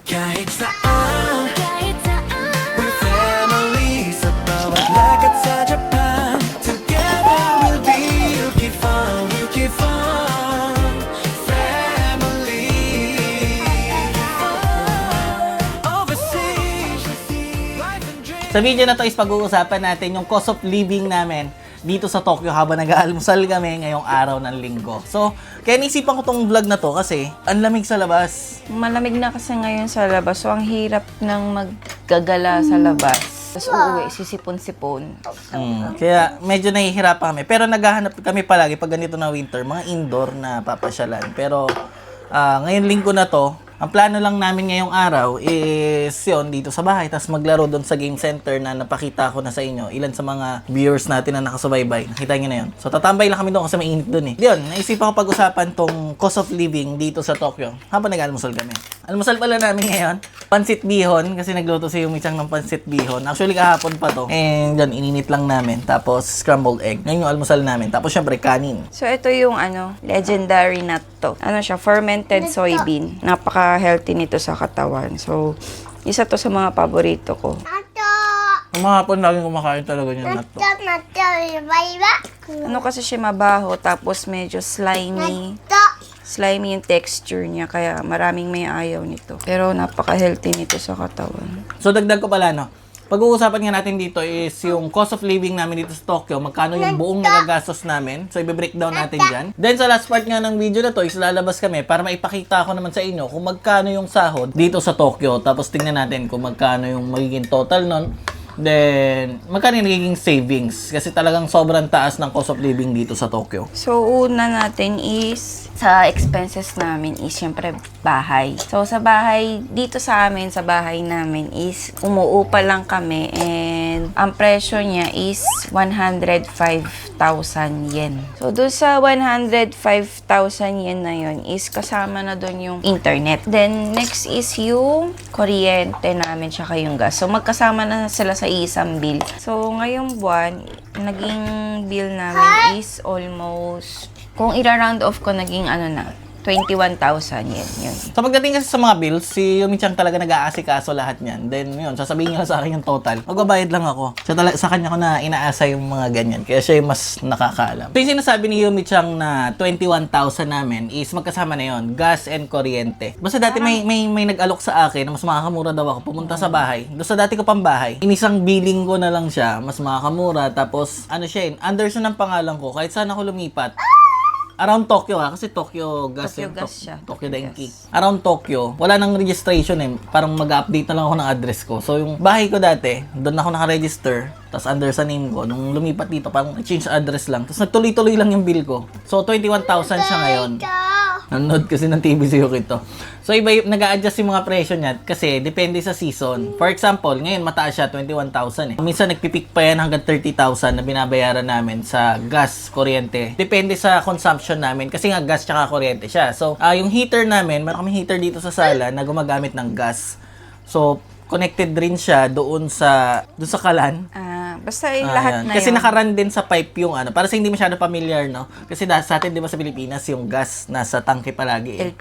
Kahit saan, we're family. Sa bawat lakad sa Japan, together we'll be Yuki Fun family. Overseas, life and dreams. Sa video na to is pag-uusapan natin yung cost of living namin dito sa Tokyo habang nag-aalmusal kami ngayong araw ng linggo. So, kaya naisipan ko tong vlog na to kasi ang lamig sa labas. Malamig na kasi ngayon sa labas, so ang hirap ng maggagala sa labas. Tapos uuwi, sisipon-sipon. Kaya medyo nahihirapan kami. Pero naghahanap kami palagi pag ganito na winter, mga indoor na papasyalan. Pero ngayon linggo na to, ang plano lang namin ngayong araw is yun, dito sa bahay, tapos maglaro doon sa game center na napakita ko na sa inyo. Ilan sa mga viewers natin na nakasubaybay. Nakita nyo na yun. So, tatambay lang kami doon kasi mainit doon eh. Yun, naisipan ko pag-usapan tong cost of living dito sa Tokyo habang nag-almusal kami. Almusal pala namin ngayon, pansit bihon, kasi nagluto si Yumi-chan ng pansit bihon. Actually, kahapon pa to. And yun, ininit lang namin. Tapos, scrambled egg. Ngayon yung almusal namin. Tapos, syempre, kanin. So ito yung legendary nut to. Ano siya, fermented soybean. Napaka-healthy nito sa katawan. So, isa to sa mga paborito ko. Kumahapon laging kumakain talaga yung nut to. Ano kasi siya mabaho, tapos medyo slimy. Slimy yung texture niya, kaya maraming may ayaw nito. Pero napaka-healthy nito sa katawan. So, dagdag ko pala, no? Pag-uusapan nga natin dito is yung cost of living namin dito sa Tokyo, magkano yung buong nagagastos namin. So, i-breakdown natin dyan. Then, sa last part nga ng video na to, is lalabas kami para maipakita ko naman sa inyo kung magkano yung sahod dito sa Tokyo. Tapos, tingnan natin kung magkano yung magiging total nun. Then, magkano yung nagiging savings? Kasi talagang sobrang taas ng cost of living dito sa Tokyo. So, una natin is, sa expenses namin is, syempre, bahay. So, sa bahay, dito sa amin, sa bahay namin is, umuupa lang kami and ang presyo niya is 105,000 yen. So, doon sa 105,000 yen na yun is kasama na doon yung internet. Then, next is yung kuryente namin tsaka yung gas. So, magkasama na sila sa isang bill. So, ngayong buwan, naging bill namin is almost, kung ira-round off ko, naging 21,000 yen. Yun. So, pagdating kasi sa mga bills, si Yumi-chan talaga nag-aasikaso lahat niyan. Then, yun, sasabihin niya sa akin yung total. Magbabayad lang ako. Sa kanya ko na inaasa yung mga ganyan. Kaya siya yung mas nakakaalam. So, yung sinasabi ni Yumi-chan na 21,000 namin is magkasama na yun. Gas and kuryente. Basta dati may nag-alok sa akin na mas makakamura daw ako. Pumunta sa bahay. Doon sa dati ko pang bahay. Inisang billing ko na lang siya. Mas makakamura. Tapos, siya under siya ng pangalan ko. Kahit saan ako lumipat. Around Tokyo kasi Tokyo Gas Tokyo yung Gas siya. Tokyo Denki. Yes. Around Tokyo, wala nang registration eh. Parang mag-update na lang ako ng address ko. So yung bahay ko dati, doon ako naka-register. Tapos under sa name ko. Nung lumipat dito, parang change address lang. Tapos nagtuloy-tuloy lang yung bill ko. So 21,000 siya ngayon. Nanonood kasi ng TV si Yukito. So, iba yung nag-a-adjust yung mga presyo niya kasi depende sa season. For example, ngayon mataas siya, 21,000 eh. Minsan nagpipik pa yan hanggang 30,000 na binabayaran namin sa gas, kuryente. Depende sa consumption namin kasi nga gas tsaka kuryente siya. So, yung heater namin, meron kami heater dito sa sala na gumagamit ng gas. So, connected rin siya doon sa kalan. Basta lahat na Kasi yun. nakaran din sa pipe yung para sa hindi masyado familiar, no? Kasi sa atin, di ba sa Pilipinas, yung gas nasa tangke palagi eh.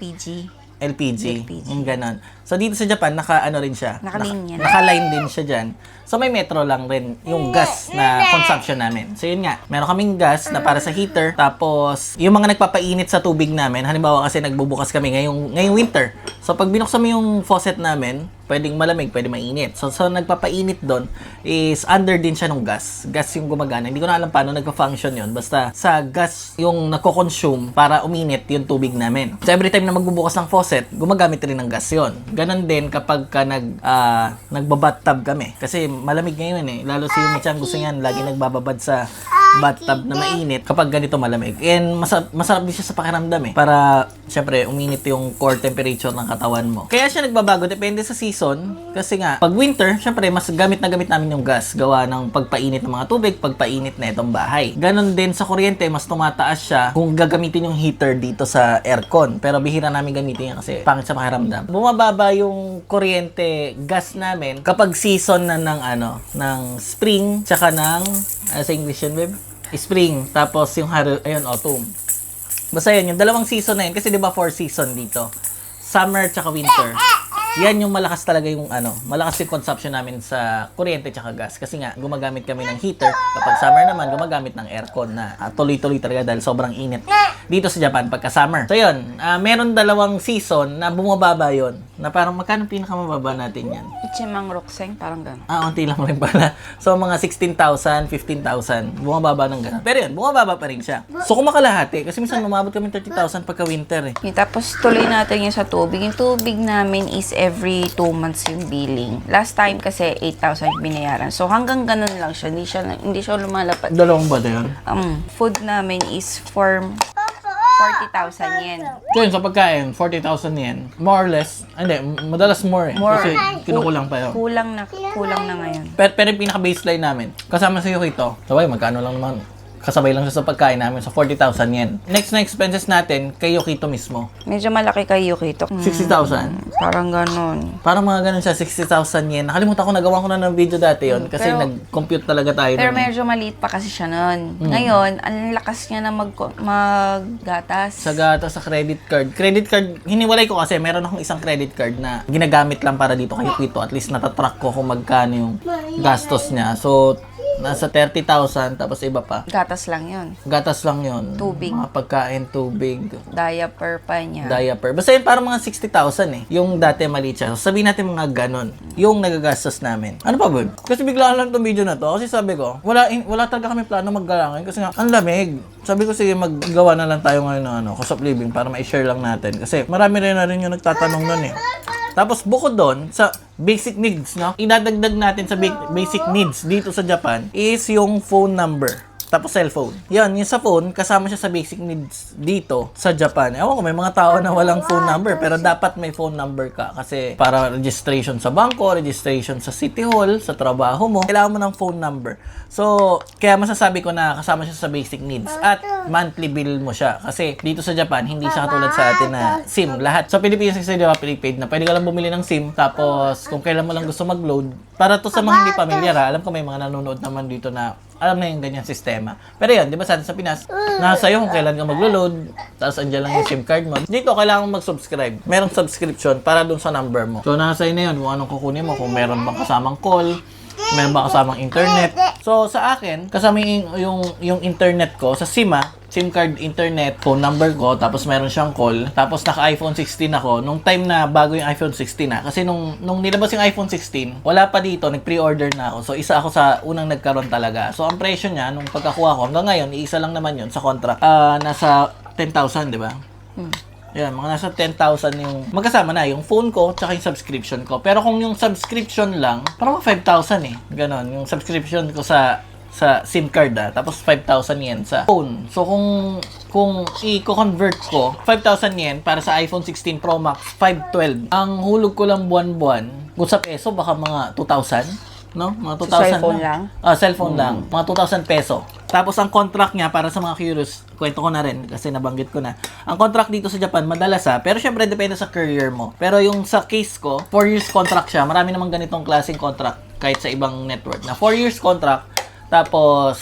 LPG. Yung ganon. So, dito sa Japan, rin siya. Nakalinya. Naka-line din siya dyan. So, may metro lang rin yung gas na consumption namin. So, yun nga. Meron kaming gas na para sa heater. Tapos, yung mga nagpapainit sa tubig namin, halimbawa kasi nagbubukas kami ngayong winter. So, pag binuksan mo yung faucet namin, pwedeng malamig, pwedeng mainit. So nagpapainit doon is under din siya ng gas. Gas yung gumagana. Hindi ko na alam paano nagpa-function yun. Basta sa gas yung nagko-consume para uminit yung tubig namin. So every time na magbubukas ng faucet, gumagamit rin ng gas yun. Ganon din kapag ka nagbabathtub kami. Kasi malamig ngayon eh. Lalo si Yumi-chan gusto niyan, lagi nagbababad sa bathtub na mainit kapag ganito malamig. And masarap din siya sa pakiramdam eh. Para, syempre, uminit yung core temperature ng katawan mo. Kaya siya nagbabago. Depende sa season. Kasi nga, pag winter, syempre, mas gamit na gamit namin yung gas. Gawa ng pagpainit ng mga tubig, pagpainit na itong bahay. Ganon din sa kuryente, mas tumataas siya kung gagamitin yung heater dito sa aircon. Pero bihira namin gamitin yan kasi pangit sa pakiramdam. Bumababa yung kuryente gas namin kapag season na ng spring, tsaka ng, sa English yun, babe? Spring, tapos yung autumn. Basta yun, yung dalawang season na yun, kasi di ba 4 season dito? Summer tsaka winter. Yan yung malakas talaga yung malakas yung consumption namin sa kuryente tsaka gas. Kasi nga, gumagamit kami ng heater. Kapag summer naman, gumagamit ng aircon na tuloy-tuloy talaga dahil sobrang init dito sa Japan pagka summer. So yun, meron dalawang season na bumababa yun. Na parang magkano pinakamababa natin yan? Ichimang Rokseng, parang gano'n. Unti lang rin pala. So, mga 16,000, 15,000. Bumababa ng gano'n. Pero yun, bumababa pa rin siya. So, kung makalahati, kasi minsan umabot kami 30,000 pagka winter eh. Tapos tuloy natin yung sa tubig. Yung tubig namin is every 2 months yung billing. Last time kasi 8,000 binayaran. So hanggang ganun lang siya. Hindi siya lumalapad. Dalawang ba na yun? Food namin is for 40,000 yen. So yun, sa pagkain, 40,000 yen. More or less, hindi, madalas more eh. More. Kasi kinukulang pa yun. Kulang na ngayon. Pero yung pinaka-baseline namin, kasama sa Yukito, sabay, magkano lang naman, kasabay lang siya sa pagkain namin, sa 40,000 yen. Next na expenses natin, kay Yukito mismo. Medyo malaki kayo Yukito. 60,000. Parang ganun. Parang mga ganun siya, 60,000 yen. Nakalimutan ko, nagawa ko na ng video dati yon kasi Pero- nag-compute talaga tayo. Pero nun eh. medyo maliit pa kasi siya nun. Ngayon, ang lakas niya na maggatas. Sa gata, sa credit card. Credit card, hiniwalay ko kasi meron akong isang credit card na ginagamit lang para dito kay Yukito. At least natatrack ko kung magkano yung gastos niya. So, nasa 30,000 tapos iba pa. Gatas lang yun. Gatas lang yon. Tubig. Mga pagkain, tubig, Diaper pa niya. diaper. Basta yun parang mga 60,000 eh. Yung dati maliit siya. So, sabihin natin mga ganon. Yung nagagastos namin. Ano pa ba? Kasi biglaan lang itong video na to. Kasi sabi ko, wala talaga kami plano maggalangin. Kasi nga, ang lamig. Sabi ko, sige, maggawa na lang tayo ngayon ng cost of living para ma-share lang natin. Kasi marami rin na rin yung nagtatanong nun eh. Tapos bukod doon, sa basic needs, no? Idadagdag natin sa basic needs dito sa Japan is yung phone number. Tapos cellphone. Yan, yung sa phone, kasama siya sa basic needs dito sa Japan. Ewan ko, may mga tao na walang phone number, pero dapat may phone number ka. Kasi para registration sa bangko, registration sa city hall, sa trabaho mo, kailangan mo ng phone number. So, kaya masasabi ko na kasama siya sa basic needs. At monthly bill mo siya. Kasi dito sa Japan, hindi siya katulad sa atin na SIM. Lahat. So, Pilipinas kasi di ba prepaid na pwede ka lang bumili ng SIM. Tapos, kung kailan mo lang gusto mag-load, para to sa mga hindi pamilyar, alam ko may mga nanonood naman dito na alam na yung ganyan sistema. Pero yun, di ba sa atin sa Pinas, nasa iyo kung kailan ka maglo-load, tapos andyan lang yung SIM card mo. Dito, kailangan mag-subscribe. Merong subscription para dun sa number mo. So, nasa iyo na yun kung anong kukunin mo, kung meron bang kasamang call, meron bang kasamang internet. So, sa akin, kasama yung internet ko sa SIM card, internet, phone number ko, tapos meron siyang call, tapos naka-iPhone 16 ako, nung time na bago yung iPhone 16 na, kasi nung nilabas yung iPhone 16, wala pa dito, nag-pre-order na ako, so isa ako sa unang nagkaroon talaga. So ang presyo niya, nung pagkakuha ko, hanggang ngayon, iisa lang naman yun sa contract, nasa 10,000, di ba? Yan, mga nasa 10,000 yung magkasama na yung phone ko tsaka yung subscription ko. Pero kung yung subscription lang, parang 5,000 eh. Ganon, yung subscription ko sa SIM card tapos 5,000 yen sa phone. So kung i-convert ko 5,000 yen para sa iPhone 16 Pro Max 512. Ang hulog ko lang buwan-buwan, kung sa peso baka mga 2,000, no? Mga 2,000 cellphone lang? Cellphone lang. Mga 2,000 peso. Tapos ang contract niya, para sa mga curious, kwento ko na rin kasi nabanggit ko na. Ang contract dito sa Japan, madalas pero syempre depende sa career mo. Pero yung sa case ko, 4 years contract siya. Marami namang ganitong klaseng contract kahit sa ibang network na 4 years contract. Tapos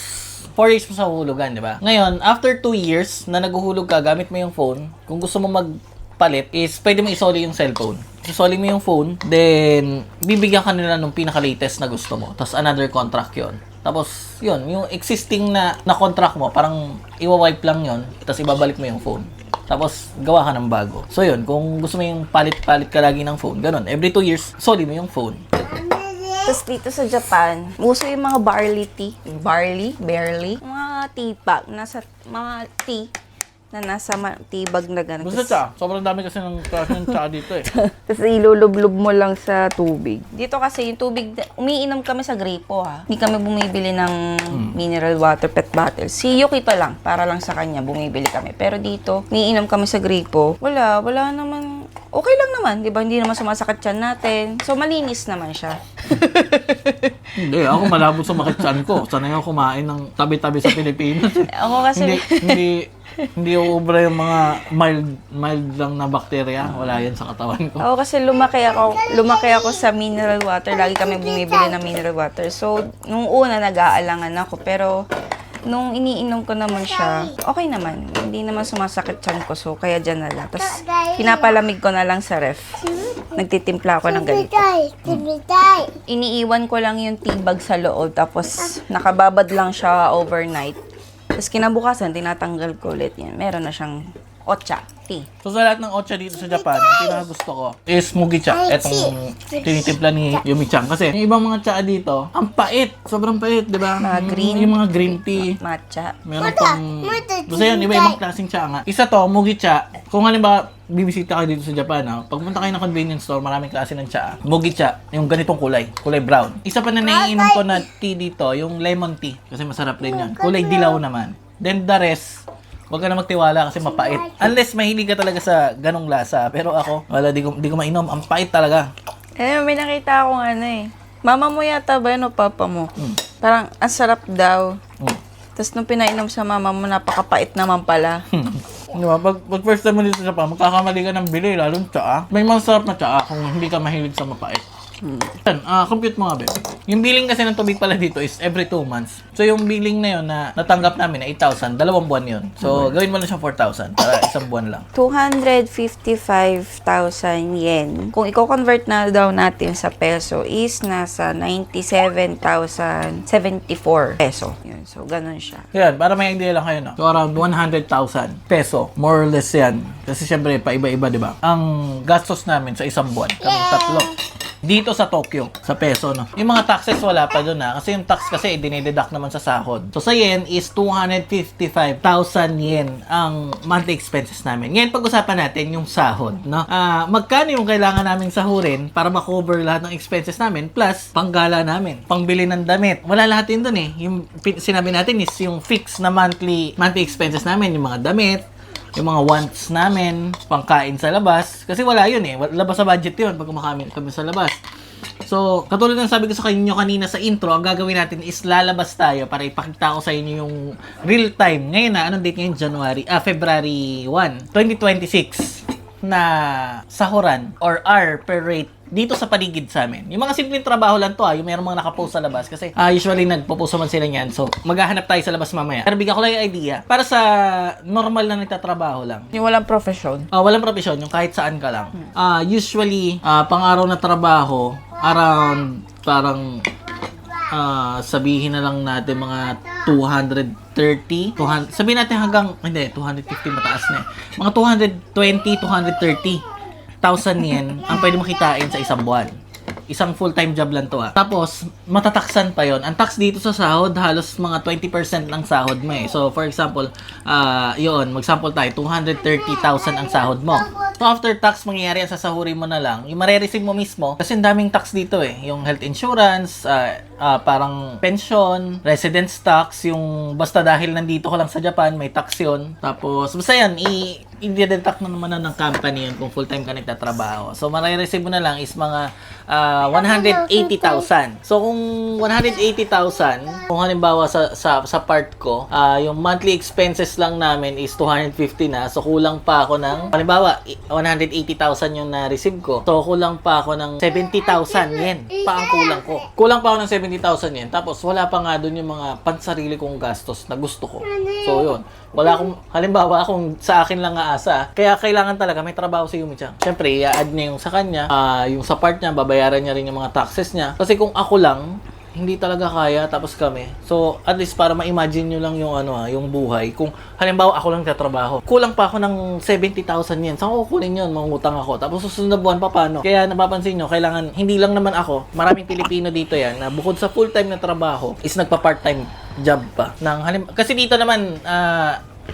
4 years mo sa hulugan, di ba? Ngayon, after 2 years na naguhulog ka, gamit mo yung phone, kung gusto mo magpalit, is pwede mo isoli yung cellphone. Isoli mo yung phone, then bibigyan ka nila nung pinaka-latest na gusto mo. Tapos another contract yon. Tapos, yun, yung existing na contract mo, parang iwa-wipe lang yon. Tapos ibabalik mo yung phone. Tapos, gawa ka ng bago. So, yun, kung gusto mo yung palit-palit ka lagi ng phone, ganun. Every 2 years, soli mo yung phone. Tapos dito sa Japan, uso yung mga barley tea. Barley? Mga tea bag. Mga tea na nasa tea bag na gano'n. Basta tsa. Sobrang dami kasi ng klase ng tsa dito eh. Tapos ilulublob mo lang sa tubig. Dito kasi yung tubig, umiinom kami sa gripo ha. Hindi kami bumibili ng mineral water pet bottle. Si Yukito lang, para lang sa kanya, bumibili kami. Pero dito, umiinom kami sa gripo. Wala naman. Okay lang naman, di ba? Hindi naman sumasakit tiyan natin. So, malinis naman siya. Hindi, ako malabot sa makitsan ko. Sanay ako kumain ng tabi-tabi sa Pilipinas. Ako kasi... Hindi ubra yung mga mild lang na bakterya. Wala yan sa katawan ko. Ako kasi lumaki ako sa mineral water. Lagi kami bumibili ng mineral water. So, nung una nag-aalangan ako. Pero, nung iniinom ko naman siya, okay naman. Hindi naman sumasakit tiyan ko, so kaya dyan na lang. Tapos, pinapalamig ko na lang sa ref. Nagtitimpla ako ng ganito. Iniiwan ko lang yung tibag sa loob, tapos nakababad lang siya overnight. Tapos kinabukasan, tinatanggal ko ulit yan. Meron na siyang ocha, tea. So sa lahat ng ocha dito sa Japan, ang pinakagusto ko is mugicha. Etong tinitimpla ni Yumi-chan. Kasi yung ibang mga cha dito, ang pait. Sobrang pait, di ba? Mga green. Yung mga green tea. Matcha. Meron pang... Basta yun, iba-ibang klaseng cha nga. Isa to, mugicha. Kung halimbawa, bibisita kayo dito sa Japan, pagpunta kayo ng convenience store, maraming klase ng cha. Mugicha, yung ganitong kulay brown. Isa pa na naiinom ko na tea dito, yung lemon tea. Kasi masarap rin yun. Kulay dilaw naman. Then the rest, huwag ka na magtiwala kasi mapait. Unless mahilig ka talaga sa ganong lasa. Pero ako, wala, di ko mainom. Ang pait talaga. May nakita akong mama mo yata ba yun o papa mo? Parang, ang sarap daw. Tapos nung pinainom sa mama mo, napakapait naman pala. Diba? Pag first time mo dito sa Japan, magkakamali ka ng bili, lalong tsaa. May masarap na tsaa kung hindi ka mahilig sa mapait. Yan, compute mo nga, Beb. Yung billing kasi ng tubig pala dito is every 2 months. So, yung billing na yun na natanggap namin na 8,000, 2 buwan yun. So, gawin mo lang siya 4,000 para isang buwan lang. 255,000 yen. Kung i-convert na daw natin sa peso is nasa 97,074 peso. Yun, so ganun siya. Yan, para may idea lang kayo, no? So, around 100,000 peso. More or less yan. Kasi syempre, paiba-iba, di ba? Ang gastos namin sa isang buwan, kaming tatlo. Dito sa Tokyo, sa peso, no? Yung mga taxes wala pa doon, kasi yung tax kasi dinideduct naman sa sahod. So sa yen is 255,000 yen ang monthly expenses namin. Ngayon pag-usapan natin yung sahod, no? Magkano yung kailangan naming sahurin para ma-cover lahat ng expenses namin plus panggala namin, pangbili ng damit. Wala lahat yun doon Yung sinabi natin is yung fixed na monthly expenses namin, yung mga damit, yung mga wants namin, pangkain sa labas. Kasi wala yun labas sa budget yun pag kumakain kami sa labas. So, katulad ng sabi ko sa inyo kanina sa intro, ang gagawin natin is lalabas tayo para ipakita ko sa inyo yung real time. Ngayon anong date ngayon? February 1, 2026 na sahuran or hour per rate dito sa paligid sa amin. Yung mga simpleng trabaho lang to yung mayroong mga nakapost sa labas kasi usually nagpo-post naman sila niyan. So, maghahanap tayo sa labas mamaya. Pero bigyan ko lang yung idea para sa normal na nagtatrabaho lang. Yung walang profesyon. Walang profesyon, yung kahit saan ka lang. Usually, pang-araw na trabaho, around parang sabihin na lang natin mga 230, sabihin natin hanggang, hindi, 250 mataas na mga 220, 230,000 yen ang pwede makitain sa isang buwan. Isang full-time job lang to Tapos, matataksan pa yon. Ang tax dito sa sahod, halos mga 20% ng sahod mo So, for example, yun, mag-sample tayo, 230,000 ang sahod mo. So, after tax, mangyayari sa sahurin mo na lang. Yung marireceive mo mismo, kasi ang daming tax dito Yung health insurance, parang pension, residence tax, yung basta dahil nandito ka lang sa Japan, may tax yun. Tapos, basta yan, i-deduct na naman ng company yun kung full-time ka nagtatrabaho. So, marireceive mo na lang is mga 180,000. So, kung 180,000, kung halimbawa sa part ko, yung monthly expenses lang namin is 250 na. So, kulang pa ako ng, halimbawa, 180,000 yung na-receive ko. So, kulang pa ako ng 70,000 yen. Pa ang kulang ko. Kulang pa ako ng 70,000 yen. Tapos, wala pa nga dun yung mga pansarili kong gastos na gusto ko. So, yun. Wala akong, halimbawa, kung sa akin lang aasa, kaya kailangan talaga may trabaho si Yumi-chan. Siyempre, i-add niya yung sa kanya, yung sa part niya, babayaran niya rin yung mga taxes niya. Kasi kung ako lang, hindi talaga kaya, tapos kami. So, at least para ma-imagine nyo lang yung yung buhay. Kung halimbawa ako lang tatrabaho, kulang pa ako ng 70,000 yen. Saan ko kukunin yun? Mangutang ako. Tapos susunod na buwan pa paano? Kaya napapansin nyo, kailangan, hindi lang naman ako, maraming Pilipino dito yan, na bukod sa full-time na trabaho, is nagpa-part-time job pa. Kasi dito naman,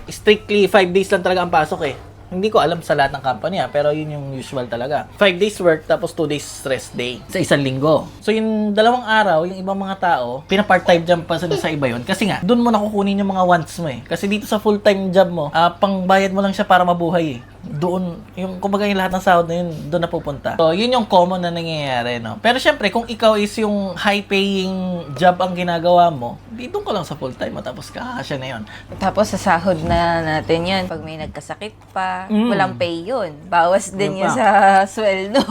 strictly 5 days lang talaga ang pasok Hindi ko alam sa lahat ng company pero yun yung usual talaga. 5 days work tapos 2 days rest day sa isang linggo. So yung 2 araw, yung ibang mga tao, pina-part-time job pa sa iba yun. Kasi nga, doon mo nakukunin yung mga wants mo Kasi dito sa full-time job mo, pangbayad mo lang siya para mabuhay Doon, yung kumbaga yung lahat ng sahod na yun, doon na pupunta. So yun yung common na nangyayari, no? Pero syempre, kung ikaw is yung high-paying job ang ginagawa mo, dito ka lang sa full-time mo tapos kakasya na yun. Tapos sa sahod na natin yan, pag may nagkasakit pa, walang pay yun. Bawas din yun sa sweldo.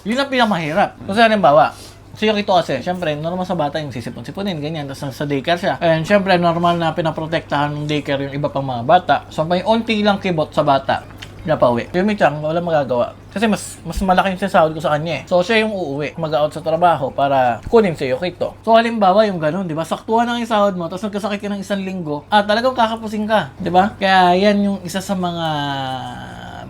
Yun ang pinakamahirap. Kasi halimbawa, Si Yokito kasi, syempre, normal sa bata yung sisipon-siponin, ganyan. Tapos sa daycare siya. And syempre, normal na pinaprotektahan ng daycare yung iba pang mga bata. So, may onti lang kibot sa bata. Napauwi. Yung Michang, wala magagawa. Kasi mas malaki yung sinasahod ko sa kanya eh. So, siya yung uuwi. Mag-out sa trabaho para kunin si Yokito. So, halimbawa yung ganun, di ba? Saktuhan ang sahod mo, tapos nagkasakit ka ng 1 linggo, talagang kakapusing ka, di ba? Kaya yan yung isa sa mga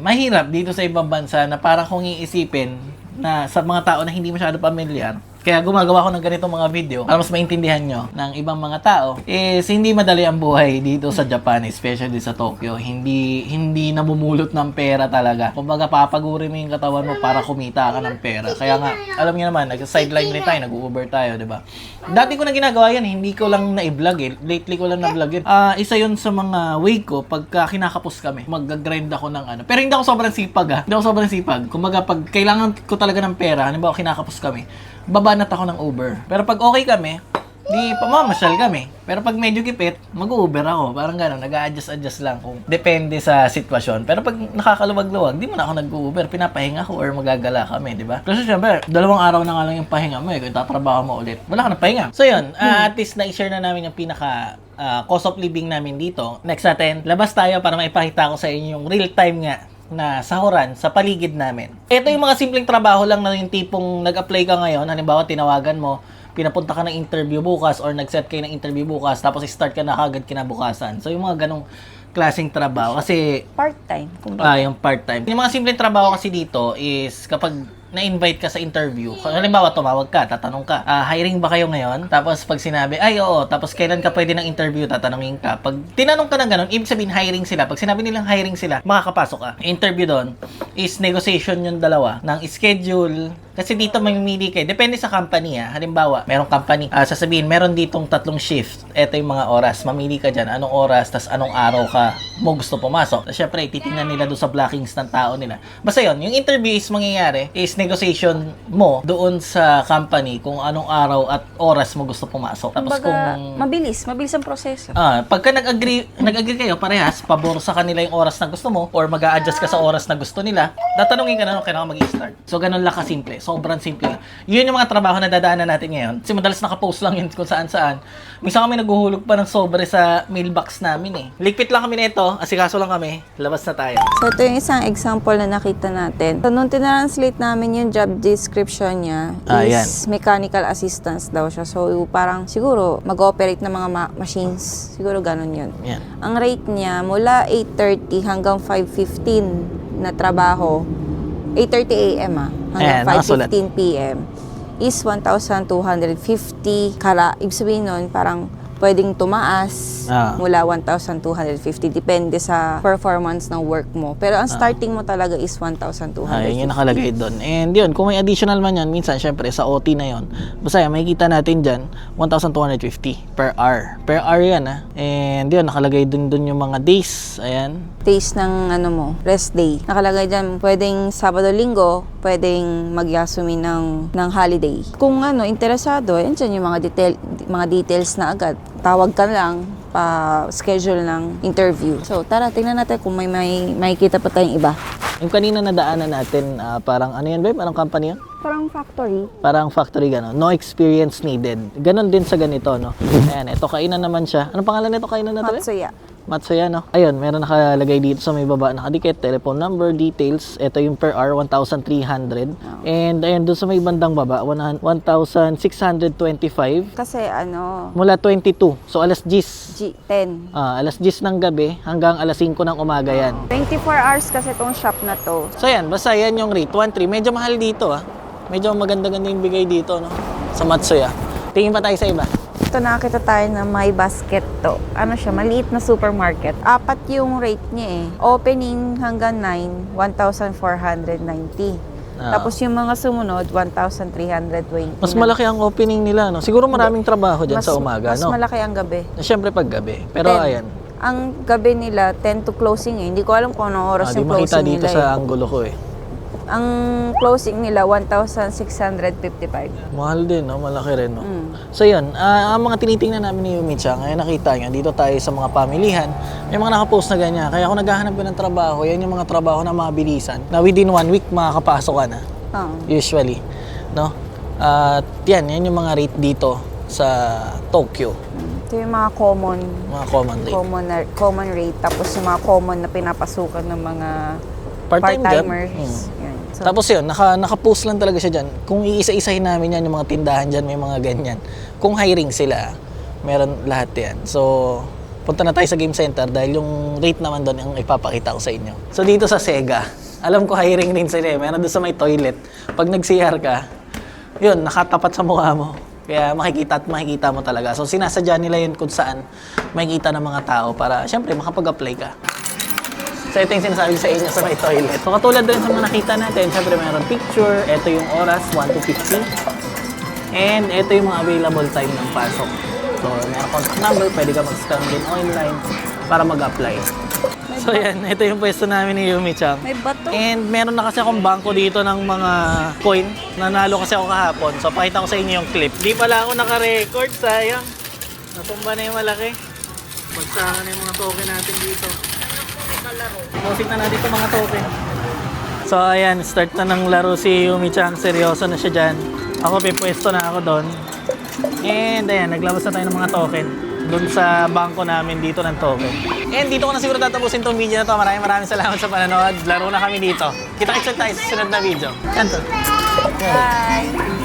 mahirap dito sa ibang bansa na parang kung iisipin na sa mga tao na hindi masyado pamilyar. Kaya gumagawa ko ng ganitong mga video para mas maintindihan nyo ng ibang mga tao is hindi madali ang buhay dito sa Japan, especially sa Tokyo. Hindi namumulot ng pera talaga. Kumbaga papaguri mo yung katawan mo para kumita ka ng pera. Kaya nga, alam niyo naman, nag-sideline rin tayo, nag-Uber tayo, di ba? Dati ko na ginagawa yan, hindi ko lang na-vlog eh. Lately ko lang na-vlog yun. Isa yun sa mga way ko pagka kinakapos kami. Mag-grind ako ng ano. Pero hindi ako sobrang sipag ha. Hindi ako sobrang sipag. Kumbaga pag kailangan ko talaga ng pera, halimbawa kinakapos kami, babanat ako ng Uber. Pero pag okay kami, di pamamasyal kami. Pero pag medyo gipit, mag-Uber ako. Parang gano'n, nag-a-adjust lang kung depende sa sitwasyon. Pero pag nakakaluwag-luwag, di mo na ako nag-Uber. Pinapahinga ko or magagala kami, di ba? Kasi syempre, 2 araw na nga lang yung pahinga mo eh. Kung tatrabaho mo ulit, wala ka na pahinga. So yun, at least na-share na namin yung pinaka cost of living namin dito. Next natin, labas tayo para maipakita ko sa inyo yung real time nga na sahuran sa paligid namin. Ito yung mga simpleng trabaho lang na yung tipong nag-apply ka ngayon, halimbawa tinawagan mo, pinapunta ka ng interview bukas or nag-set kayo ng interview bukas, tapos start ka na kagad kinabukasan. So yung mga ganong klaseng trabaho kasi Part-time. yung part-time. Yung mga simpleng trabaho kasi dito is kapag na-invite ka sa interview, halimbawa tumawag ka, tatanong ka, hiring ba kayo ngayon? Tapos pag sinabi, ay oo, tapos kailan ka pwede ng interview, tatanungin ka. Pag tinanong ka ng ganun, ibig sabihin hiring sila. Pag sinabi nilang hiring sila, makakapasok ka. Interview doon is negotiation yung dalawa ng schedule. Kasi dito mamimili kayo. Depende sa company ha. Halimbawa, merong company, sasabihin, meron ditong 3 shift. Ito yung mga oras. Mamili ka dyan. Anong oras, tas anong araw ka mo gusto pumasok. Siyempre, titingnan nila doon sa blockings ng tao nila. Basta yun, yung interview is mangyayari, is negotiation mo doon sa company kung anong araw at oras mo gusto pumasok. Tapos Kumbaga, kung mabilis ang proseso. pagka nag-agree kayo parehas, pabor sa kanila yung oras na gusto mo or mag-a-adjust ka sa oras na gusto nila, tatanungin ka na kung kailangan mag-i-start. So, ganun lang kasimple. Sobrang simple lang. Yun yung mga trabaho na dadaanan natin ngayon. Kasi madalas nakapost lang yun kung saan-saan. Minsan kami naghuhulog pa ng sobre sa mailbox namin eh. Ligpit lang kami nito, asikaso lang kami, labas na tayo. So, ito yung isang example na nakita natin. So, nung tinranslate namin yung job description niya is mechanical assistance daw siya. So, parang siguro mag-operate ng mga machines. Siguro ganun yun. Yan. Ang rate niya mula 8:30 hanggang 5:15 na trabaho. 8:30 a.m. Hanggang 5:15 p.m. is 1,250 kara. Ibig sabihin nun, parang pwedeng tumaas mula 1,250. Depende sa performance ng work mo. Pero ang starting mo talaga is 1,250. Yun yung nakalagay doon. And yun, kung may additional man yan, minsan, syempre, sa OT na yun, basta yan, makikita natin dyan, 1,250 per hour. Per hour yan, And yun, nakalagay doon yung mga days. Ayan. Days ng rest day. Nakalagay dyan, pwedeng Sabado-Linggo, pwedeng magyasumi ng holiday. Kung interesado, yan dyan yung mga details na agad. Tawag ka lang, pa-schedule ng interview. So, tara, tingnan natin kung may makikita pa tayong iba. Yung kanina nadaanan natin, parang ano yan ba? Parang company yan? Parang factory. Parang factory gano'n. No experience needed. Ganon din sa ganito, no? Ayan, ito kainan naman siya. Anong pangalan nito kainan na to? Matsuya. Matsuya, no? Ayun, meron nakalagay dito sa may baba, nakadikit, telephone number, details. Ito yung per hour, 1,300. And ayun, doon sa may bandang baba, 1,625. Kasi Mula 22. So, alas 10. 10. Alas 10 ng gabi hanggang alas 5 ng umaga yan. 24 hours kasi itong shop na to. So, yan. Basta yan yung rate. 1,300. Medyo mahal dito, Medyo maganda-ganda yung bigay dito, no? Sa Matsuya. Tingin pa tayo sa iba. Ito nakita tayo na may basket to. Siya, maliit na supermarket. 4 yung rate niya Opening hanggang 9, 1,490. Tapos yung mga sumunod, 1,320. Mas malaki ang opening nila, no? Siguro maraming trabaho dyan sa umaga, mas no? Mas malaki ang gabi. Siyempre pag gabi. Pero 10. ayan. Ang gabi nila, 10 to closing Hindi ko alam kung anong oras yung Di makita closing dito nila. sa anggulo ko Ang closing nila, 1,655. Mahal din, no? Malaki rin, no? So yun, ang mga tinitingnan namin ni Yumicha, ngayon nakita nyo, dito tayo sa mga pamilihan, may mga nakapost na ganyan. Kaya kung naghahanap ka ng trabaho, yan yung mga trabaho na mabilisan, na within 1 week makakapasok ka na. Usually, no? At yan yung mga rate dito sa Tokyo. Ito yung mga common Mga common rate. common rate. Tapos yung mga common na pinapasukan ng mga Part-time job. part-timers. Yan. So, Tapos yun, naka-post lang talaga siya dyan. Kung iisa-isahin namin yan, yung mga tindahan dyan, may mga ganyan. Kung hiring sila, meron lahat yan. So, punta na tayo sa game center dahil yung rate naman doon ang ipapakita ko sa inyo. So, dito sa Sega, alam ko hiring din sila eh. Meron doon sa may toilet. Pag nag-CR ka, yun, nakatapat sa mukha mo. Kaya makikita at makikita mo talaga. So, sinasadya nila yun kung saan makikita ng mga tao para, syempre, makapag-apply ka. So, ito yung sinasabi sa inyo sa may toilet. So, katulad din sa mga nakita natin, syempre mayroon picture, ito yung oras, 1 to 50. And ito yung mga available time ng pasok. So, mayroon contact number, pwede ka mag-scan din online para mag-apply. So, yan, ito yung pwesto namin ni Yumi-chan. may bato. And meron na kasi akong bangko dito ng mga coin. Nanalo kasi ako kahapon. So, pakita ko sa inyo yung clip. Di pala ako naka-record, sayang. Natumba na yung malaki. Bagsakan na yung mga token natin dito. Musik na natin itong mga token. So, ayan, start na ng laro si Yumi-chan. Seryoso na siya dyan. Ako, pipwesto na ako doon. And ayan, naglabas na tayo ng mga token doon sa bangko namin dito ng token. And dito ko na siguro tatapusin tong video na to. Maraming salamat sa panonood. Laro na kami dito. Kita-kits tayo sa sunod na video. Yan to. Bye!